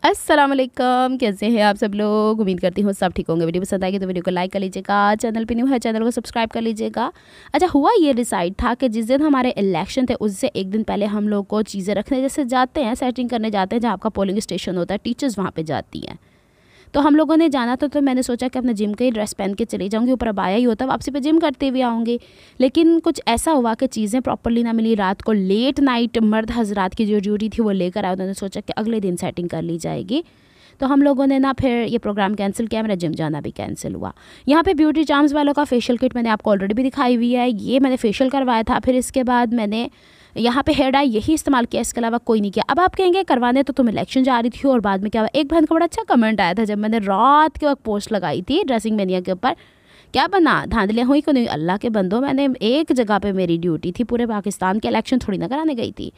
अस्सलाम वालेकुम, कैसे हैं आप सब लोग। उम्मीद करती हूँ सब ठीक होंगे। वीडियो पसंद आएगी तो वीडियो को लाइक कर लीजिएगा, चैनल पे न्यू है चैनल को सब्सक्राइब कर लीजिएगा। अच्छा, हुआ ये डिसाइड था कि जिस दिन हमारे इलेक्शन थे उससे एक दिन पहले हम लोग को चीज़ें रखने जैसे जाते हैं, सेटिंग करने जाते हैं जहाँ आपका पोलिंग स्टेशन होता है, टीचर्स वहाँ पर जाती हैं। तो हम लोगों ने जाना था, तो मैंने सोचा कि अपने जिम का ही ड्रेस पहन के चली जाऊँगी, ऊपर अबाया ही होता, वापसी पे जिम करते हुए आऊँगी। लेकिन कुछ ऐसा हुआ कि चीज़ें प्रॉपर्ली ना मिली। रात को लेट नाइट मर्द हजरात की जो ड्यूटी थी वो लेकर आए। उन्होंने सोचा कि अगले दिन सेटिंग कर ली जाएगी। तो हम लोगों ने ना फिर ये प्रोग्राम कैंसिल किया, मेरा जिम जाना भी कैंसिल हुआ। यहाँ पे ब्यूटी चार्म्स वालों का फेशियल किट मैंने आपको ऑलरेडी भी दिखाई हुई है, ये मैंने फेशियल करवाया था। फिर इसके बाद मैंने यहाँ पे हेयर डाई यही इस्तेमाल किया, इसके अलावा कोई नहीं किया। अब आप कहेंगे करवाने तो तुम इलेक्शन जा रही थी, और बाद में क्या हुआ। एक बहन का बड़ा अच्छा कमेंट आया था जब मैंने रात के वक्त पोस्ट लगाई थी ड्रेसिंग मेनिया के ऊपर, क्या बना धांधलियाँ हुई को नहीं। अल्लाह के बंदो, मैंने एक जगह पे मेरी ड्यूटी थी, पूरे पाकिस्तान के इलेक्शन थोड़ी ना कराने गई थी।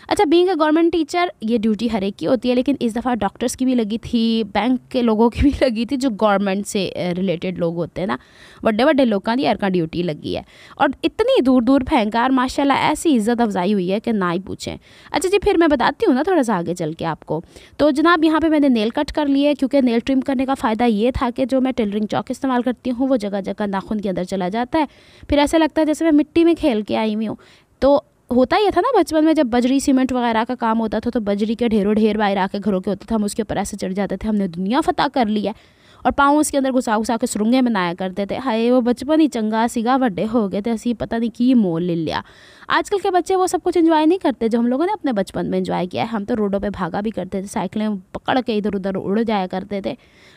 अच्छा, बीइंग अ गवर्नमेंट टीचर ये ड्यूटी हर एक की होती है, लेकिन इस दफ़ा डॉक्टर्स की भी लगी थी, बैंक के लोगों की भी लगी थी, जो गवर्नमेंट से रिलेटेड लोग होते हैं ना, बड़े बड़े लोगों की का ड्यूटी लगी है। और इतनी दूर दूर फेंका, और माशाल्लाह ऐसी इज़्ज़त अफजाई हुई है कि ना ही पूछें। अच्छा जी, फिर मैं बताती हूँ ना थोड़ा सा आगे चल के आपको। तो जनाब यहाँ पे मैंने नेल कट कर लिए, क्योंकि नेल ट्रिम करने का फ़ायदा ये था कि जो मैं टेलरिंग चौक इस्तेमाल करती हूँ वो जगह जगह नाखून के अंदर चला जाता है। फिर ऐसा लगता है जैसे मैं मिट्टी में खेल के आई हुई हूँ। तो होता ये था ना बचपन में, जब बजरी सीमेंट वगैरह का काम होता था तो बजरी के ढेरों ढेर बाहर आके घरों के होते थे, हम उसके ऊपर ऐसे चढ़ जाते थे, हमने दुनिया फतह कर ली है। और पाँव उसके अंदर घुसा घुसा के सुरंगें बनाया करते थे। हाय, वो बचपन ही चंगा सीगा, वड्डे हो गए थे असी पता नहीं की मोल ले लिया। आजकल के बच्चे वो सब कुछ एंजॉय नहीं करते जो हम लोगों ने अपने बचपन में एंजॉय किया है। हम तो रोडों पे भागा भी करते थे, साइकिलें पकड़ के इधर उधर उड़ जाया करते थे।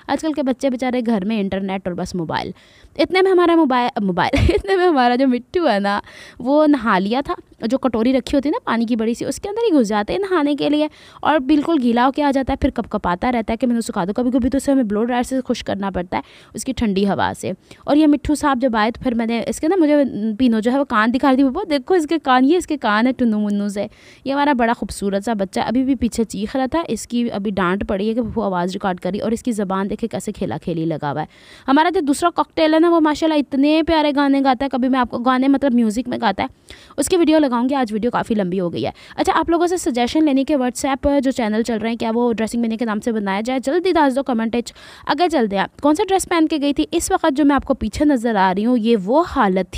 आजकल के बच्चे बेचारे घर में इंटरनेट और बस मोबाइल। इतने में हमारा मोबाइल इतने में हमारा जो मिट्टू है ना, वो नहा लिया था। जो कटोरी रखी होती है ना पानी की बड़ी सी, उसके अंदर ही घुस जाते हैं नहाने के लिए, और बिल्कुल गीला होकर आ जाता है। फिर कपकपाता रहता है कि मैंने सुखा दो। कभी कभी तो उसे हमें ब्लो ड्रायर से खुश करना पड़ता है, उसकी ठंडी हवा से। और ये मिट्टू साहब जब आए तो फिर मैंने इसके ना, मुझे पीनो जो है वो कान दिखा रही थी, वो देखो इसके कान, ये इसके कान है टुन्नू मुन्नू से। ये हमारा बड़ा खूबसूरत सा बच्चा अभी भी पीछे चीख रहा था। इसकी अभी डांट पड़ी है कि वो आवाज़ रिकॉर्ड करी, और इसकी ज़बान देखे कैसे खेला खेली लगा हुआ है। हमारा जो दूसरा कॉकटेल है ना, वो माशाल्लाह इतने प्यारे गाने गाता है। कभी मैं आपको गाने मतलब म्यूज़िक में गाता है, उसकी वीडियो लगाऊंगी। आज वीडियो काफ़ी लंबी हो गई है। अच्छा, आप लोगों से सजेशन लेने के व्हाट्सएप जो चैनल चल रहे हैं, क्या वो ड्रेसिंग मेनिया के नाम से बनाया जाए, जल्दी दाज दो कमेंट। अगर चलते हैं कौन सा ड्रेस पहन के गई थी। इस वक्त जो मैं आपको पीछे नज़र आ रही हूँ, ये वो हालत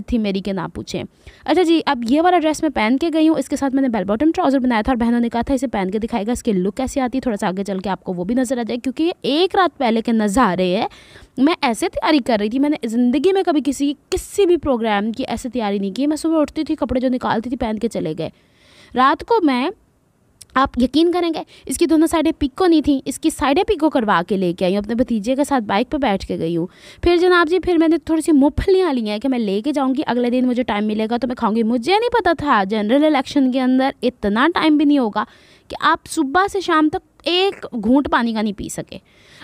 थी मेरी कि ना पूछें। अच्छा जी, अब ये वाला ड्रेस मैं पहन के गई हूँ, इसके साथ मैंने बेल बॉटम ट्राउज़र बनाया था, और बहनों ने कहा था इसे पहन के दिखाएगा, इसकी लुक कैसी आती है। थोड़ा सा आगे चल के आपको वो भी नज़र आ जाए, क्योंकि ये एक रात पहले के नज़ारे हैं। मैं ऐसे तैयारी कर रही थी, मैंने ज़िंदगी में कभी किसी भी प्रोग्राम की ऐसे तैयारी नहीं की। मैं सुबह उठती थी, कपड़े जो निकालती थी पहन के चले गए। रात को मैं, आप यकीन करेंगे, इसकी दोनों साइडें पिको नहीं थी, इसकी साइडें पिको करवा के लेके आई हूँ। अपने भतीजे के साथ बाइक पे बैठ के गई हूँ। फिर जनाब जी, फिर मैंने थोड़ी सी मूंगफलियाँ ली हैं कि मैं लेके जाऊँगी, अगले दिन मुझे टाइम मिलेगा तो मैं खाऊंगी। मुझे नहीं पता था जनरल इलेक्शन के अंदर इतना टाइम भी नहीं होगा कि आप सुबह से शाम तक एक घूंट पानी का नहीं पी सके।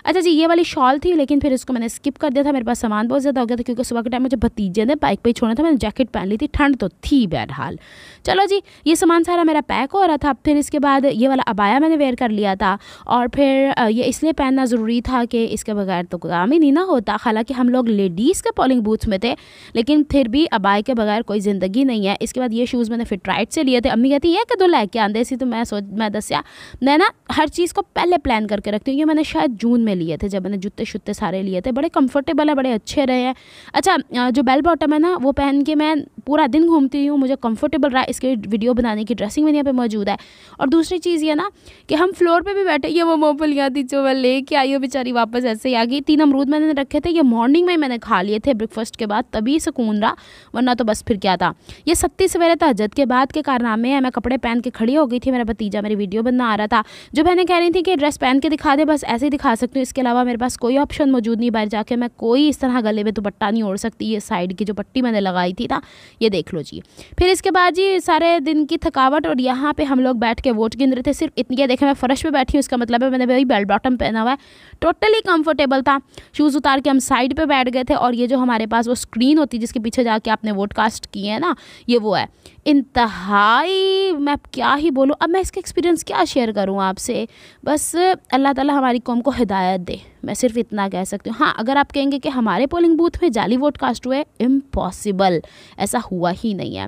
अच्छा जी, ये वाली शॉल थी, लेकिन फिर इसको मैंने स्किप कर दिया था। मेरे पास सामान बहुत ज़्यादा हो गया था, क्योंकि सुबह के टाइम मुझे भतीजे ने बाइक पे ही छोड़ना था। मैंने जैकेट पहन ली थी, ठंड तो थी बहरहाल। चलो जी, ये सामान सारा मेरा पैक हो रहा था। फिर इसके बाद ये वाला अबाया मैंने वेयर कर लिया था, और फिर ये इसलिए पहनना ज़रूरी था कि इसके बगैर तो काम ही नहीं ना होता। हालांकि हम लोग लेडीज़ के पोलिंग बूथ में थे, लेकिन फिर भी अबाया के बगैर कोई ज़िंदगी नहीं है। इसके बाद ये शूज़ मैंने फिट राइट से लिए थे। अम्मी कहती है कि तो लैके आंदे सी, तो मैं दसिया मैं ना हर चीज़ को पहले प्लान करके रखती हूँ। ये मैंने शायद जून में लिए थे, जब मैंने जूते शुत्ते सारे लिए थे। बड़े कंफर्टेबल है, बड़े अच्छे रहे हैं। अच्छा, जो बेल बॉटम है ना, वो पहन के मैं पूरा दिन घूमती हूँ, मुझे कंफर्टेबल रहा। इसके वीडियो बनाने की ड्रेसिंग मेनिया पे मौजूद है। और दूसरी चीज़ ये ना कि हम फ्लोर पे भी बैठे, ये वो मूंगफलियाँ थी जो मैं लेके आई हूँ, बेचारी वापस ऐसे ही आ गई। 3 अमरूद मैंने रखे थे, ये मॉर्निंग में मैंने खा लिए थे ब्रेकफास्ट के बाद, तभी सुकून रहा, वरना तो बस फिर क्या था। ये सत्ती सवेरे तहज्जुद के बाद के कारनामे हैं। मैं कपड़े पहन के खड़ी हो गई थी, मेरा भतीजा मेरी वीडियो बनना आ रहा था। जो बहनें कह रही थी कि ड्रेस पहन के दिखा दे, बस ऐसे ही दिखा सकती हूँ, इसके अलावा मेरे पास कोई ऑप्शन मौजूद नहीं। बाहर जाके मैं कोई इस तरह गले में दुपट्टा नहीं ओढ़ सकती। ये साइड की जो पट्टी मैंने लगाई थी ना, ये देख लो जी। फिर इसके बाद जी सारे दिन की थकावट, और यहाँ पे हम लोग बैठ के वोट गिन रहे थे। सिर्फ इतनी, ये देखें मैं फर्श पे बैठी हूँ, इसका मतलब है मैंने वही बेल बॉटम पहना हुआ है। टोटली कंफर्टेबल था। शूज़ उतार के हम साइड पे बैठ गए थे, और ये जो हमारे पास वो स्क्रीन होती है जिसके पीछे जाके आपने वोट कास्ट किए हैं ना, ये वो है। इंतहाई, मैं क्या ही बोलूँ, अब मैं इसका एक्सपीरियंस क्या शेयर करूँ आपसे। बस अल्लाह ताला हमारी कौम को हिदायत दे, मैं सिर्फ इतना कह सकती हूँ। हाँ, अगर आप कहेंगे कि हमारे पोलिंग बूथ में जाली वोट कास्ट हुए, इम्पॉसिबल, ऐसा हुआ ही नहीं है।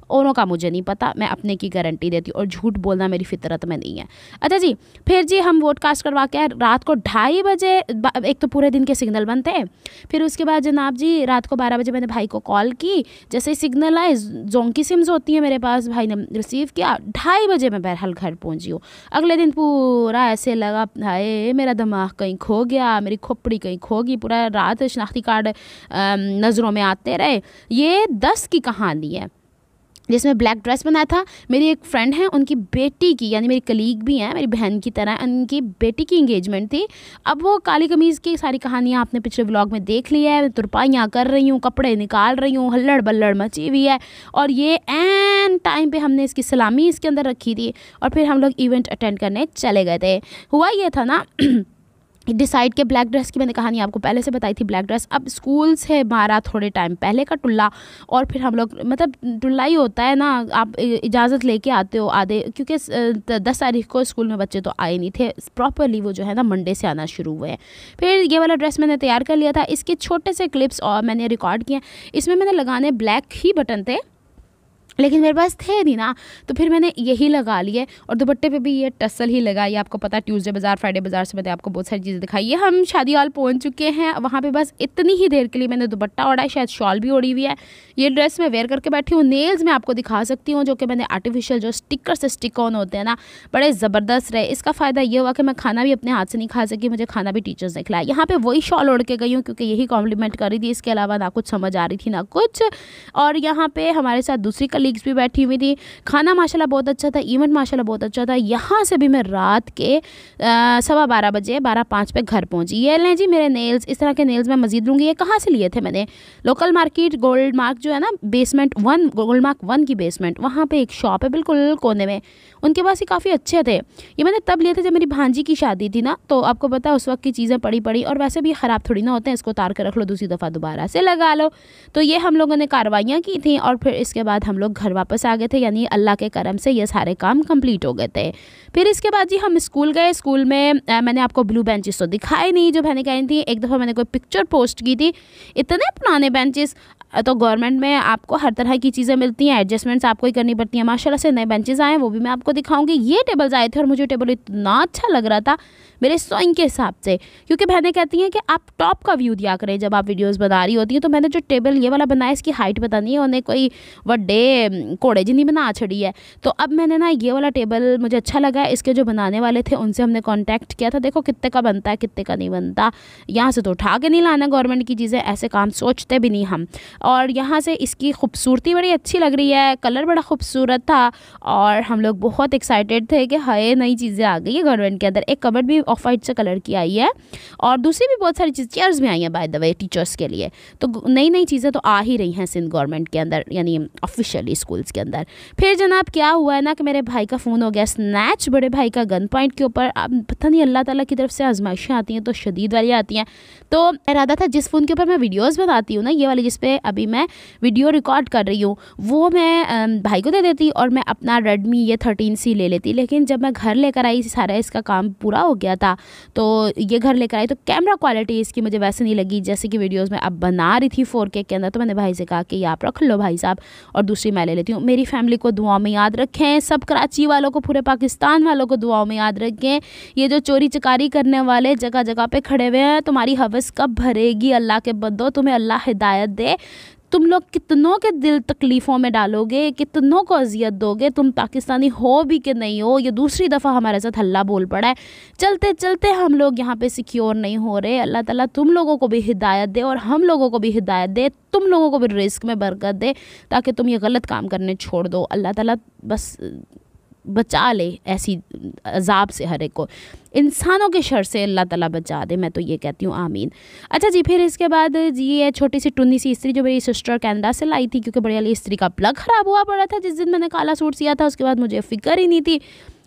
औरों का मुझे नहीं पता, मैं अपने की गारंटी देती हूँ और झूठ बोलना मेरी फितरत में नहीं है। अच्छा जी, फिर जी हम वोट कास्ट करवा के रात को 2:30 बजे, एक तो पूरे दिन के सिग्नल बनते हैं, फिर उसके बाद जनाब जी रात को 12 बजे मैंने भाई को कॉल की, जैसे ही सिग्नल आए, जोंकी सिम्स होती है मेरे पास, भाई ने रिसीव किया, 2:30 बजे मैं बहरहाल घर पहुँची हूँ। अगले दिन पूरा ऐसे लगा हाय मेरा दिमाग कहीं खो गया, मेरी खोपड़ी कहीं खो गई, पूरा रात शनाख्ती कार्ड नज़रों में आते रहे। ये 10 की कहानी है जिसमें ब्लैक ड्रेस बनाया था। मेरी एक फ्रेंड है, उनकी बेटी की, यानी मेरी कलीग भी हैं, मेरी बहन की तरह, उनकी बेटी की इंगेजमेंट थी। अब वो काली कमीज़ की सारी कहानियाँ आपने पिछले व्लॉग में देख ली है, तुरपाइयाँ कर रही हूँ, कपड़े निकाल रही हूँ, हल्लड़ बल्लड़ मची हुई है। और ये एन टाइम पे हमने इसकी सलामी इसके अंदर रखी थी और फिर हम लोग इवेंट अटेंड करने चले गए थे। हुआ ये था ना डिसाइड के ब्लैक ड्रेस की मैंने कहानी आपको पहले से बताई थी। ब्लैक ड्रेस अब स्कूल से हमारा थोड़े टाइम पहले का टुल्ला, और फिर हम लोग मतलब टुल्ला ही होता है ना, आप इजाज़त लेके आते हो आधे, क्योंकि 10 तारीख को स्कूल में बच्चे तो आए नहीं थे प्रॉपरली, वो जो है ना मंडे से आना शुरू हुए हैं। फिर ये वाला ड्रेस मैंने तैयार कर लिया था, इसके छोटे से क्लिप्स और मैंने रिकॉर्ड किए। इसमें मैंने लगाने ब्लैक ही बटन थे, लेकिन मेरे पास थे नहीं ना, तो फिर मैंने यही लगा लिए। और दुपट्टे पे भी ये टसल ही लगा। ये आपको पता, ट्यूसडे बाज़ार फ्राइडे बाज़ार से मैंने आपको बहुत सारी चीज़ें दिखाई। ये हम शादी हॉल पहुंच चुके हैं, वहाँ पे बस इतनी ही देर के लिए मैंने दुपट्टा ओढ़ा है, शायद शॉल भी ओढ़ी हुई है। ये ड्रेस मैं वेयर करके बैठी हूँ। नेल्स मैं आपको दिखा सकती हूँ, जो कि मैंने आर्टिफिशियल जो स्टिकर से स्टिक ऑन होते हैं ना, बड़े ज़बरदस्त रहे। इसका फ़ायदा ये हुआ कि मैं खाना भी अपने हाथ से नहीं खा सकी, मुझे खाना भी टीचर्स ने खिलाया। यहाँ पे वही शॉल ओढ़ के गई हूँ क्योंकि यही कॉम्प्लीमेंट कर रही थी, इसके अलावा ना कुछ समझ आ रही थी ना कुछ। और यहाँ पे हमारे साथ दूसरी कलीग्स भी बैठी हुई थी। खाना माशाल्लाह बहुत अच्छा था, इवेंट माशाल्लाह बहुत अच्छा था। यहाँ से भी मैं रात के 12:15 बजे 12:05 पे घर पहुँची। ये लें जी मेरे नेल्स, इस तरह के नेल्स मैं मजीद लूँगी। ये कहाँ से लिए थे मैंने? लोकल मार्केट गोल्ड मार्क जो है ना, बेसमेंट 1, गोल्ड मार्क 1 की बेसमेंट, वहाँ पे एक शॉप है बिल्कुल कोने में, उनके पास ही काफ़ी अच्छे थे। ये मैंने तब लिए थे जब मेरी भांजी की शादी थी ना, तो आपको पता है उस वक्त की चीज़ें पड़ी और वैसे भी ख़राब थोड़ी ना होते हैं, इसको उतार कर रख लो, दूसरी दफ़ा दोबारा से लगा लो। तो ये हम लोगों ने कार्रवाइयाँ की थी और फिर इसके बाद हम लोग घर वापस आ गए थे, यानी अल्लाह के करम से ये सारे काम कंप्लीट हो गए थे। फिर इसके बाद जी हम स्कूल गए। स्कूल में मैंने आपको ब्लू बेंचेस तो दिखाए नहीं जो बहनें कही थी। एक दफ़ा मैंने कोई पिक्चर पोस्ट की थी, इतने पुराने बेंचेस। तो गवर्नमेंट में आपको हर तरह की चीज़ें मिलती हैं, एडजस्टमेंट्स आपको ही करनी पड़ती हैं। माशाल्लाह से नए बेंचेस आए, वो भी मैं आपको दिखाऊंगी। ये टेबल्स आए थे और मुझे टेबल इतना अच्छा लग रहा था मेरे सोइंग के हिसाब से, क्योंकि बहनें कहती हैं कि आप टॉप का व्यू दिया करें जब आप वीडियोस बना रही होती हैं। तो मैंने जो टेबल ये वाला बनाया, इसकी हाइट पता नहीं है, उन्हें कोई वड्डे कोड़े जिनी बना छड़ी है। तो अब मैंने ना ये वाला टेबल मुझे अच्छा लगा। इसके जो बनाने वाले थे उनसे हमने कॉन्टैक्ट किया था, देखो कितने का बनता है कितने का नहीं बनता, यहाँ से तो उठा के नहीं लाना गवर्नमेंट की चीज़ें, ऐसे काम सोचते भी नहीं हम। और यहाँ से इसकी खूबसूरती बड़ी अच्छी लग रही है, कलर बड़ा खूबसूरत था और हम लोग बहुत एक्साइटेड थे कि हाय नई चीज़ें आ गई है गवर्नमेंट के अंदर। एक कबर्ड भी ऑफ वाइट से कलर की आई है और दूसरी भी बहुत सारी चीज़, चेयर्स भी आई हैं बाय द वे टीचर्स के लिए। तो नई नई चीज़ें तो आ ही रही हैं सिंध गवर्नमेंट के अंदर, यानी ऑफिशियली स्कूल्स के अंदर। फिर जनाब क्या हुआ है ना कि मेरे भाई का फ़ोन हो गया स्नैच, बड़े भाई का गन पॉइंट के ऊपर। अब पता नहीं अल्लाह ताला की तरफ से आजमाइशें आती हैं तो शदीद वाली आती हैं। तो इरादा था जिस फ़ोन के ऊपर मैं वीडियोज़ बनाती हूँ ना, ये वाली जिस पे अभी मैं वीडियो रिकॉर्ड कर रही हूँ, वो मैं भाई को दे देती और मैं अपना रेडमी ये 13C ले लेती। लेकिन जब मैं घर लेकर आई, सारा इसका काम पूरा हो गया था, तो ये घर लेकर आई तो कैमरा क्वालिटी इसकी मुझे वैसे नहीं लगी जैसे कि वीडियोस में अब बना रही थी 4K के अंदर। तो मैंने भाई से कहा कि ये आप रख लो भाई साहब और दूसरी मैं ले लेती हूँ। मेरी फैमिली को दुआओं में याद रखें, सब कराची वालों को, पूरे पाकिस्तान वालों को दुआओं में याद रखें। ये जो चोरी चकारी करने वाले जगह जगह पे खड़े हुए हैं, तुम्हारी हवस कब भरेगी अल्लाह के बंदो, तुम्हें अल्लाह हिदायत दे। तुम लोग कितनों के दिल तकलीफ़ों में डालोगे, कितनों को अजियत दोगे, तुम पाकिस्तानी हो भी कि नहीं हो। ये दूसरी दफ़ा हमारे साथ हल्ला बोल पड़ा है, चलते चलते हम लोग यहाँ पे सिक्योर नहीं हो रहे। अल्लाह ताला तुम लोगों को भी हिदायत दे और हम लोगों को भी हिदायत दे, तुम लोगों को भी रिस्क में बरकत दे, ताकि तुम ये गलत काम करने छोड़ दो। अल्लाह ताला बस बचा ले ऐसी अजाब से, हर एक को इंसानों के शर से अल्लाह ताला बचा दे, मैं तो ये कहती हूँ आमीन। अच्छा जी, फिर इसके बाद जी ये छोटी सी टुन्नी सी इस्त्री जो मेरी सिस्टर कनाडा से लाई थी, क्योंकि बड़ी वाली इस्त्री का प्लग ख़राब हुआ पड़ा था जिस दिन मैंने काला सूट सिया था। उसके बाद मुझे फ़िक्र ही नहीं थी,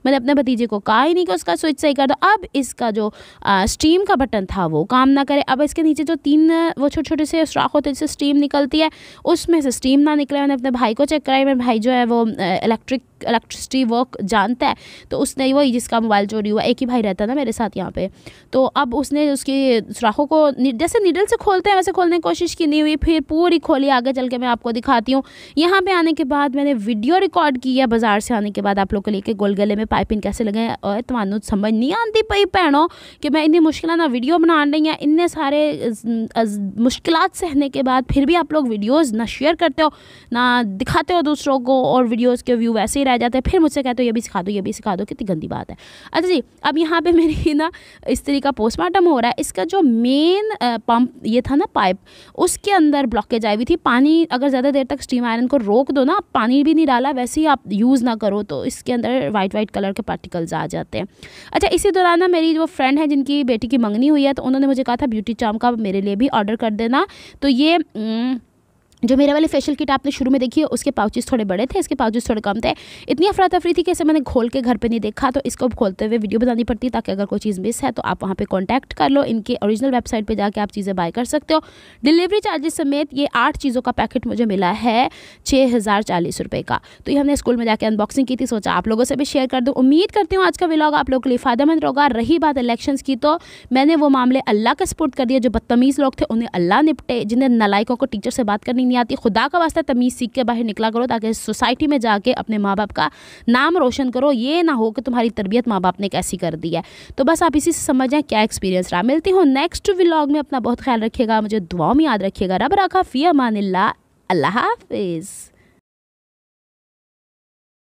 मैंने अपने भतीजे को कहा ही नहीं कि उसका स्विच सही कर दो। अब इसका जो स्टीम का बटन था वो काम ना करे। अब इसके नीचे जो 3 वो छोटे छोटे से सुराख होते हैं जिससे स्टीम निकलती है, उसमें से स्टीम ना निकले। मैंने अपने भाई को चेक कराया, मेरा भाई जो है वो इलेक्ट्रिसिटी वर्क जानता है, तो उसने वही जिसका मोबाइल चोरी हुआ, एक ही भाई रहता है ना मेरे साथ यहाँ पे, तो अब उसने उसकी सुराखों को जैसे नीडल से खोलते हैं वैसे खोलने की कोशिश की, नहीं हुई, फिर पूरी खोली। आगे चल के मैं आपको दिखाती हूँ। यहाँ पे आने के बाद मैंने वीडियो रिकॉर्ड की है बाजार से आने के बाद आप लोग को लेके, गोल गले में पाइपिंग कैसे लगे। और तुम्हानू समझ नहीं आती पई भैनों कि मैं इतनी मुश्किल ना वीडियो बना रही हैं, इन्ने सारे मुश्किलात सहने के बाद फिर भी आप लोग वीडियोज़ ना शेयर करते हो ना दिखाते हो दूसरों को, और वीडियोज़ के व्यू वैसे ही रह जाते हैं। फिर मुझसे कहते हो ये भी सिखा दो, ये भी सिखा दो, कितनी गंदी बात है। अच्छा जी, अब यहाँ पे मेरी ना स्त्री का पोस्टमार्टम हो रहा है। इसका जो मेन पंप ये था ना पाइप, उसके अंदर ब्लॉकेज आई हुई थी। पानी अगर ज़्यादा देर तक स्टीम आयरन को रोक दो ना, पानी भी नहीं डाला वैसे ही आप यूज़ ना करो तो इसके अंदर वाइट कलर के पार्टिकल्स आ जाते हैं। अच्छा, इसी दौरान ना मेरी जो फ्रेंड है जिनकी बेटी की मंगनी हुई है, तो उन्होंने मुझे कहा था ब्यूटी चार्म का मेरे लिए भी ऑर्डर कर देना। तो ये जो मेरे वाले फेशियल किट आपने शुरू में देखी है उसके पाउचेस थोड़े बड़े थे, इसके पाउचेस थोड़े कम थे। इतनी अफरा तफरी थी कि इसे मैंने खोल के घर पे नहीं देखा, तो इसको खोलते हुए वीडियो बनानी पड़ती ताकि अगर कोई चीज़ मिस है तो आप वहाँ पे कांटेक्ट कर लो। इनके ओरिजिनल वेबसाइट पे जाके आप चीज़ें बाय कर सकते हो। डिलीवरी चार्जेस समेत ये 8 चीज़ों का पैकेट मुझे मिला है 6040 रुपये का। तो ये हमने स्कूल में जाके अनबॉक्सिंग की थी, सोचा आप लोगों से भी शेयर कर दूँ। उम्मीद करती हूँ आज का व्लॉग आप लोगों के लिए फ़ायदेमंद होगा। रही बात इलेक्शंस की, तो मैंने वो मामले अल्लाह के सपुर्द कर दिए। जो बदतमीज़ लोग थे उन्हें अल्लाह निपटे, जिन्हें नालायकों को टीचर से बात करनी नहीं आती, खुदा का तमीज़ सीख के बाहर निकला करो ताकि सोसाइटी में जाके अपने माँ बाप का नाम रोशन करो। ये ना हो कि तुम्हारी तरबियत माँ बाप ने कैसी कर दी है। तो बस आप इसी से समझ जाएं क्या एक्सपीरियंस रहा। मिलती हूँ नेक्स्ट व्लॉग में। अपना बहुत ख्याल रखिएगा, मुझे दुआओं में याद रखिएगा। रब रखा फ़ी अमानिल्लाह। अल्लाह हाफिज़।